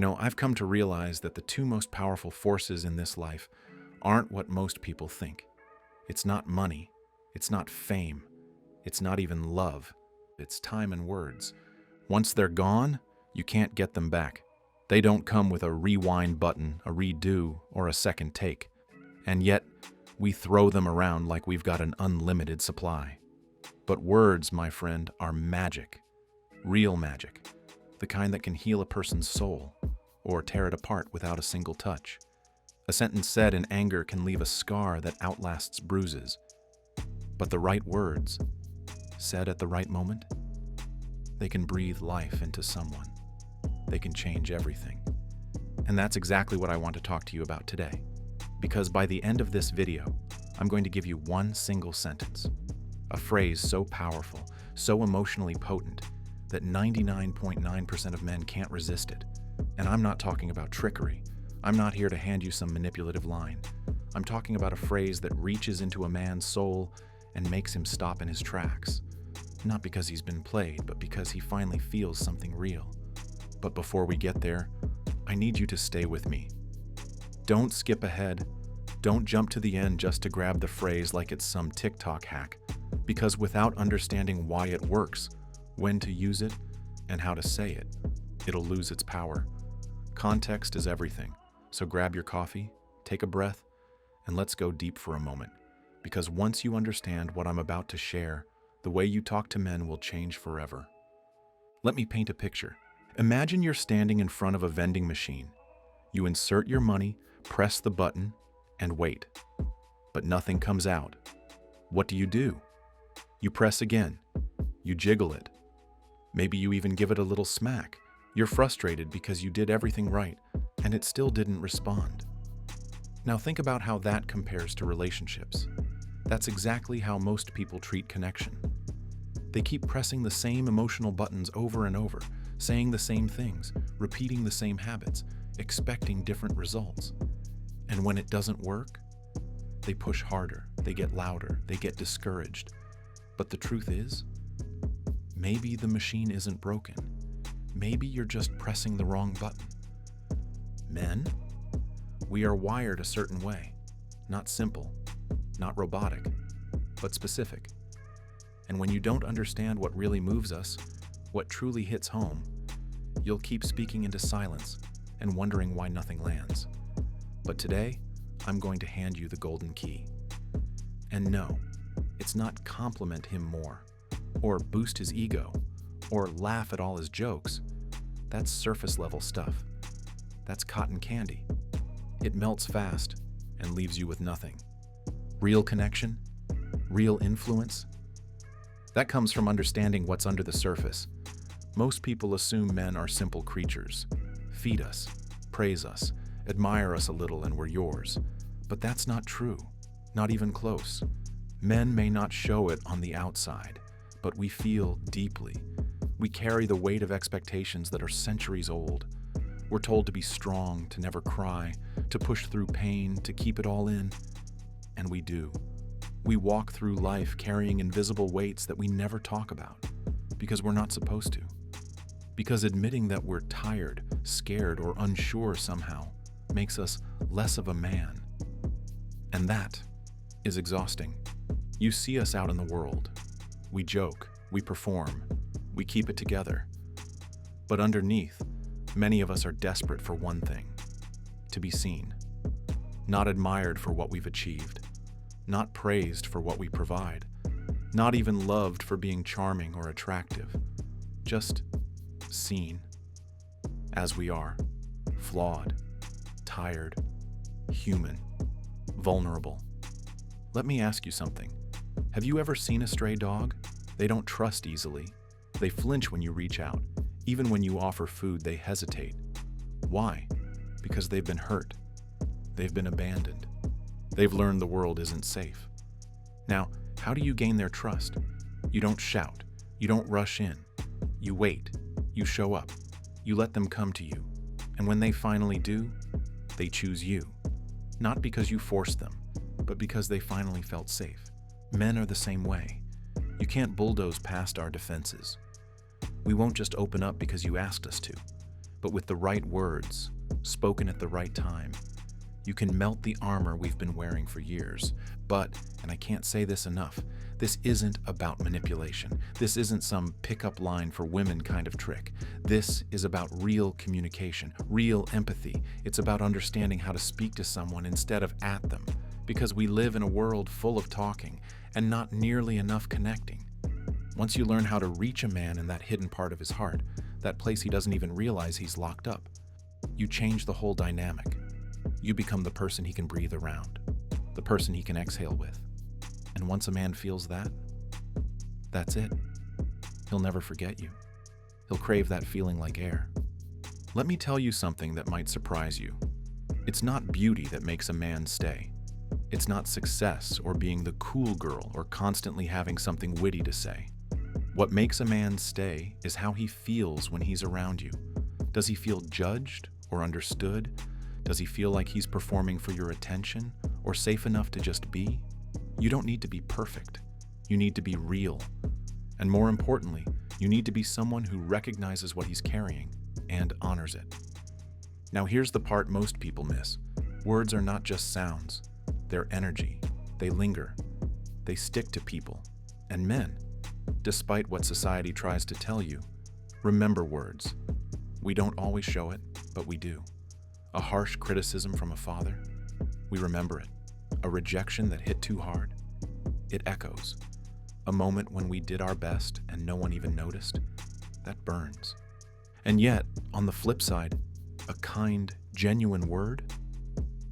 I've come to realize that the two most powerful forces in this life aren't what most people think. It's not money. It's not fame. It's not even love. It's time and words. Once they're gone, you can't get them back. They don't come with a rewind button, a redo, or a second take. And yet, we throw them around like we've got an unlimited supply. But words, my friend, are magic. Real magic. The kind that can heal a person's soul or tear it apart without a single touch. A sentence said in anger can leave a scar that outlasts bruises. But the right words, said at the right moment, they can breathe life into someone. They can change everything. And that's exactly what I want to talk to you about today. Because by the end of this video, I'm going to give you one single sentence, a phrase so powerful, so emotionally potent, that 99.9% of men can't resist it. And I'm not talking about trickery. I'm not here to hand you some manipulative line. I'm talking about a phrase that reaches into a man's soul and makes him stop in his tracks. Not because he's been played, but because he finally feels something real. But before we get there, I need you to stay with me. Don't skip ahead. Don't jump to the end just to grab the phrase like it's some TikTok hack. Because without understanding why it works, when to use it, and how to say it, it'll lose its power. Context is everything. So grab your coffee, take a breath, and let's go deep for a moment. Because once you understand what I'm about to share, the way you talk to men will change forever. Let me paint a picture. Imagine you're standing in front of a vending machine. You insert your money, press the button, and wait. But nothing comes out. What do? You press again. You jiggle it. Maybe you even give it a little smack. You're frustrated because you did everything right, and it still didn't respond. Now think about how that compares to relationships. That's exactly how most people treat connection. They keep pressing the same emotional buttons over and over, saying the same things, repeating the same habits, expecting different results. And when it doesn't work, they push harder, they get louder, they get discouraged. But the truth is, maybe the machine isn't broken. Maybe you're just pressing the wrong button. Men, we are wired a certain way. Not simple, not robotic, but specific. And when you don't understand what really moves us, what truly hits home, you'll keep speaking into silence and wondering why nothing lands. But today, I'm going to hand you the golden key. And no, it's not compliment him more, or boost his ego, or laugh at all his jokes. That's surface level stuff. That's cotton candy. It melts fast and leaves you with nothing. Real connection, real influence, that comes from understanding what's under the surface. Most people assume men are simple creatures. Feed us, praise us, admire us a little and we're yours. But that's not true, not even close. Men may not show it on the outside, but we feel deeply. We carry the weight of expectations that are centuries old. We're told to be strong, to never cry, to push through pain, to keep it all in. And we do. We walk through life carrying invisible weights that we never talk about, because we're not supposed to. Because admitting that we're tired, scared, or unsure somehow makes us less of a man. And that is exhausting. You see us out in the world. We joke, we perform, we keep it together. But underneath, many of us are desperate for one thing: to be seen. Not admired for what we've achieved. Not praised for what we provide. Not even loved for being charming or attractive. Just seen as we are. Flawed, tired, human, vulnerable. Let me ask you something. Have you ever seen a stray dog? They don't trust easily. They flinch when you reach out. Even when you offer food, they hesitate. Why? Because they've been hurt. They've been abandoned. They've learned the world isn't safe. Now, how do you gain their trust? You don't shout. You don't rush in. You wait. You show up. You let them come to you. And when they finally do, they choose you. Not because you forced them, but because they finally felt safe. Men are the same way. You can't bulldoze past our defenses. We won't just open up because you asked us to, but with the right words, spoken at the right time, you can melt the armor we've been wearing for years. But, and I can't say this enough, this isn't about manipulation. This isn't some pickup line for women kind of trick. This is about real communication, real empathy. It's about understanding how to speak to someone instead of at them, because we live in a world full of talking and not nearly enough connecting. Once you learn how to reach a man in that hidden part of his heart, that place he doesn't even realize he's locked up, you change the whole dynamic. You become the person he can breathe around, the person he can exhale with. And once a man feels that, that's it. He'll never forget you. He'll crave that feeling like air. Let me tell you something that might surprise you. It's not beauty that makes a man stay. It's not success or being the cool girl or constantly having something witty to say. What makes a man stay is how he feels when he's around you. Does he feel judged or understood? Does he feel like he's performing for your attention or safe enough to just be? You don't need to be perfect. You need to be real. And more importantly, you need to be someone who recognizes what he's carrying and honors it. Now here's the part most people miss. Words are not just sounds. They're energy. They linger. They stick to people. And men, despite what society tries to tell you, remember words. We don't always show it, but we do. A harsh criticism from a father, we remember it. A rejection that hit too hard, it echoes. A moment when we did our best and no one even noticed, that burns. And yet, on the flip side, a kind, genuine word,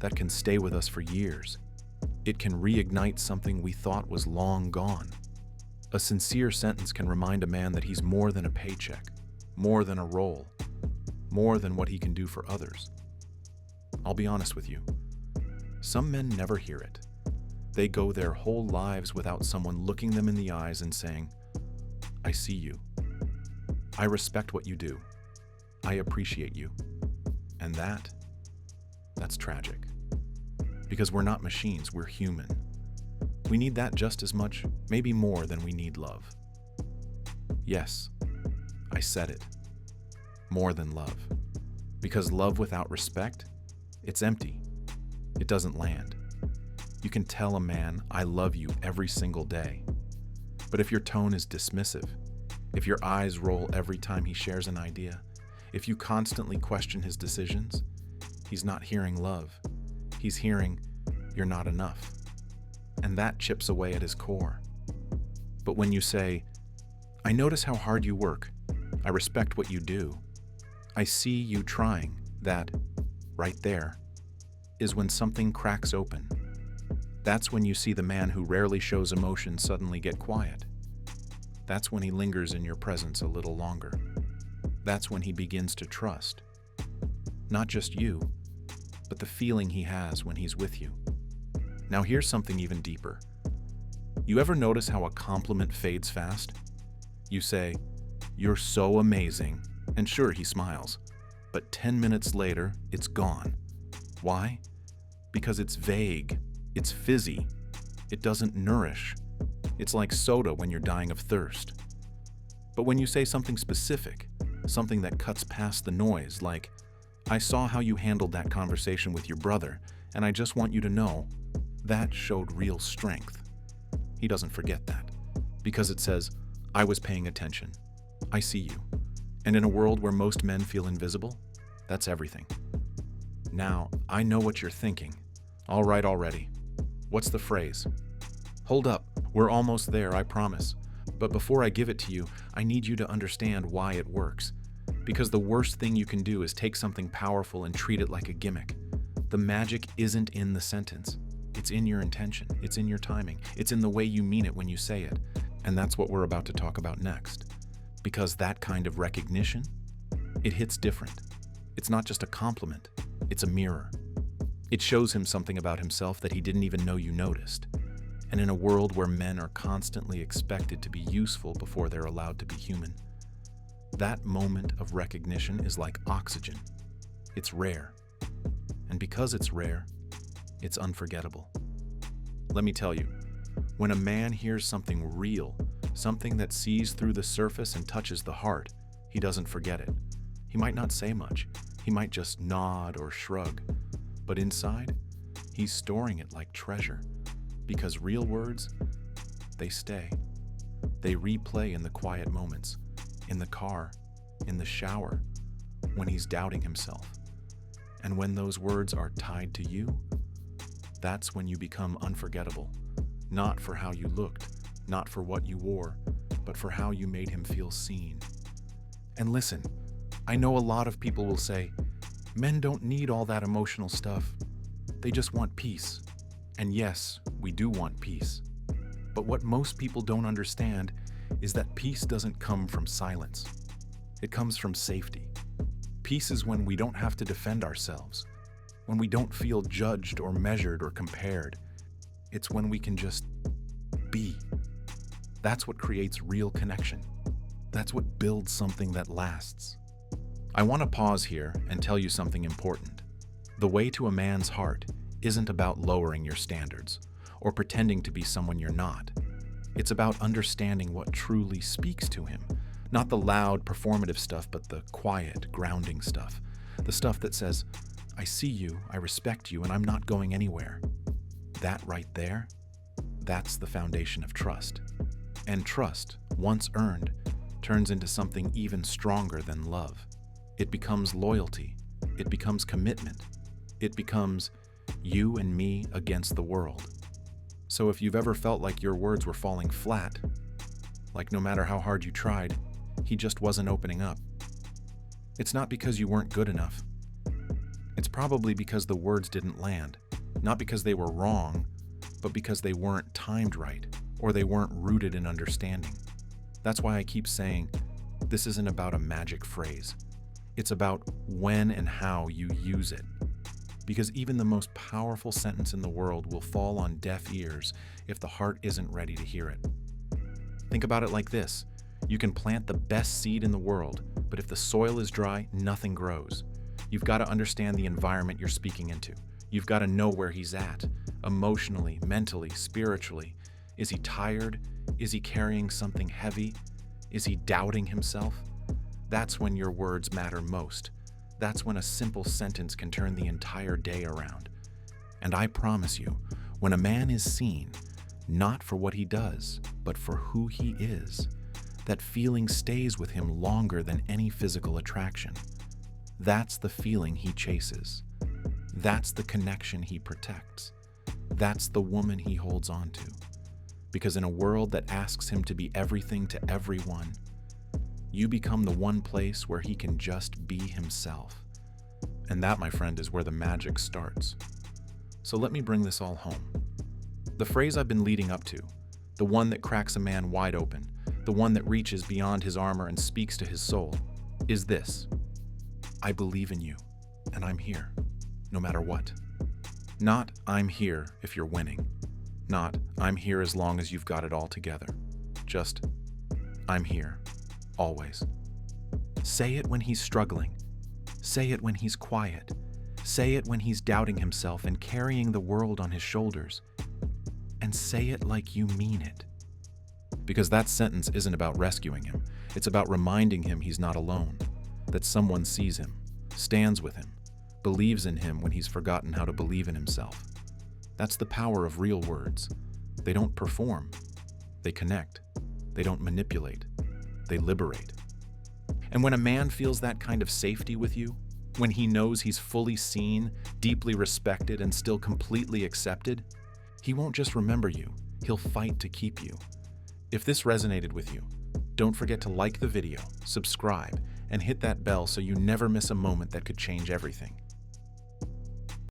that can stay with us for years. It can reignite something we thought was long gone. A sincere sentence can remind a man that he's more than a paycheck, more than a role, more than what he can do for others. I'll be honest with you. Some men never hear it. They go their whole lives without someone looking them in the eyes and saying, I see you. I respect what you do. I appreciate you. And that's tragic. Because we're not machines, we're human. We need that just as much, maybe more than we need love. Yes, I said it. More than love. Because love without respect, it's empty. It doesn't land. You can tell a man, I love you every single day. But if your tone is dismissive, if your eyes roll every time he shares an idea, if you constantly question his decisions, he's not hearing love. He's hearing, you're not enough. And that chips away at his core. But when you say, I notice how hard you work. I respect what you do. I see you trying. That, right there, is when something cracks open. That's when you see the man who rarely shows emotion suddenly get quiet. That's when he lingers in your presence a little longer. That's when he begins to trust. Not just you, but the feeling he has when he's with you. Now here's something even deeper. You ever notice how a compliment fades fast? You say, you're so amazing, and sure, he smiles. But 10 minutes later, it's gone. Why? Because it's vague, it's fizzy, it doesn't nourish. It's like soda when you're dying of thirst. But when you say something specific, something that cuts past the noise, like, I saw how you handled that conversation with your brother, and I just want you to know, that showed real strength. He doesn't forget that, because it says, I was paying attention. I see you. And in a world where most men feel invisible, that's everything. Now, I know what you're thinking. All right already. What's the phrase? Hold up, we're almost there, I promise. But before I give it to you, I need you to understand why it works. Because the worst thing you can do is take something powerful and treat it like a gimmick. The magic isn't in the sentence. It's in your intention. It's in your timing. It's in the way you mean it when you say it. And that's what we're about to talk about next. Because that kind of recognition, it hits different. It's not just a compliment. It's a mirror. It shows him something about himself that he didn't even know you noticed. And in a world where men are constantly expected to be useful before they're allowed to be human, that moment of recognition is like oxygen. It's rare. And because it's rare, it's unforgettable. Let me tell you, when a man hears something real, something that sees through the surface and touches the heart, he doesn't forget it. He might not say much. He might just nod or shrug. But inside, he's storing it like treasure. Because real words, they stay. They replay in the quiet moments, in the car, in the shower, when he's doubting himself. And when those words are tied to you, that's when you become unforgettable. Not for how you looked, not for what you wore, but for how you made him feel seen. And listen, I know a lot of people will say, men don't need all that emotional stuff. They just want peace. And yes, we do want peace. But what most people don't understand is that peace doesn't come from silence. It comes from safety. Peace is when we don't have to defend ourselves, when we don't feel judged or measured or compared. It's when we can just be. That's what creates real connection. That's what builds something that lasts. I want to pause here and tell you something important. The way to a man's heart isn't about lowering your standards or pretending to be someone you're not. It's about understanding what truly speaks to him. Not the loud, performative stuff, but the quiet, grounding stuff. The stuff that says, I see you, I respect you, and I'm not going anywhere. That right there, that's the foundation of trust. And trust, once earned, turns into something even stronger than love. It becomes loyalty. It becomes commitment. It becomes you and me against the world. So if you've ever felt like your words were falling flat, like no matter how hard you tried, he just wasn't opening up, it's not because you weren't good enough. It's probably because the words didn't land. Not because they were wrong, but because they weren't timed right, or they weren't rooted in understanding. That's why I keep saying, this isn't about a magic phrase. It's about when and how you use it. Because even the most powerful sentence in the world will fall on deaf ears if the heart isn't ready to hear it. Think about it like this. You can plant the best seed in the world, but if the soil is dry, nothing grows. You've got to understand the environment you're speaking into. You've got to know where he's at, emotionally, mentally, spiritually. Is he tired? Is he carrying something heavy? Is he doubting himself? That's when your words matter most. That's when a simple sentence can turn the entire day around. And I promise you, when a man is seen, not for what he does, but for who he is, that feeling stays with him longer than any physical attraction. That's the feeling he chases. That's the connection he protects. That's the woman he holds on to. Because in a world that asks him to be everything to everyone, you become the one place where he can just be himself. And that, my friend, is where the magic starts. So let me bring this all home. The phrase I've been leading up to, the one that cracks a man wide open, the one that reaches beyond his armor and speaks to his soul, is this: I believe in you, and I'm here, no matter what. Not, I'm here if you're winning. Not, I'm here as long as you've got it all together. Just, I'm here, always. Say it when he's struggling. Say it when he's quiet. Say it when he's doubting himself and carrying the world on his shoulders. And say it like you mean it. Because that sentence isn't about rescuing him. It's about reminding him he's not alone, that someone sees him, stands with him, believes in him when he's forgotten how to believe in himself. That's the power of real words. They don't perform. They connect. They don't manipulate. They liberate. And when a man feels that kind of safety with you, when he knows he's fully seen, deeply respected, and still completely accepted, he won't just remember you, he'll fight to keep you. If this resonated with you, don't forget to like the video, subscribe, and hit that bell so you never miss a moment that could change everything.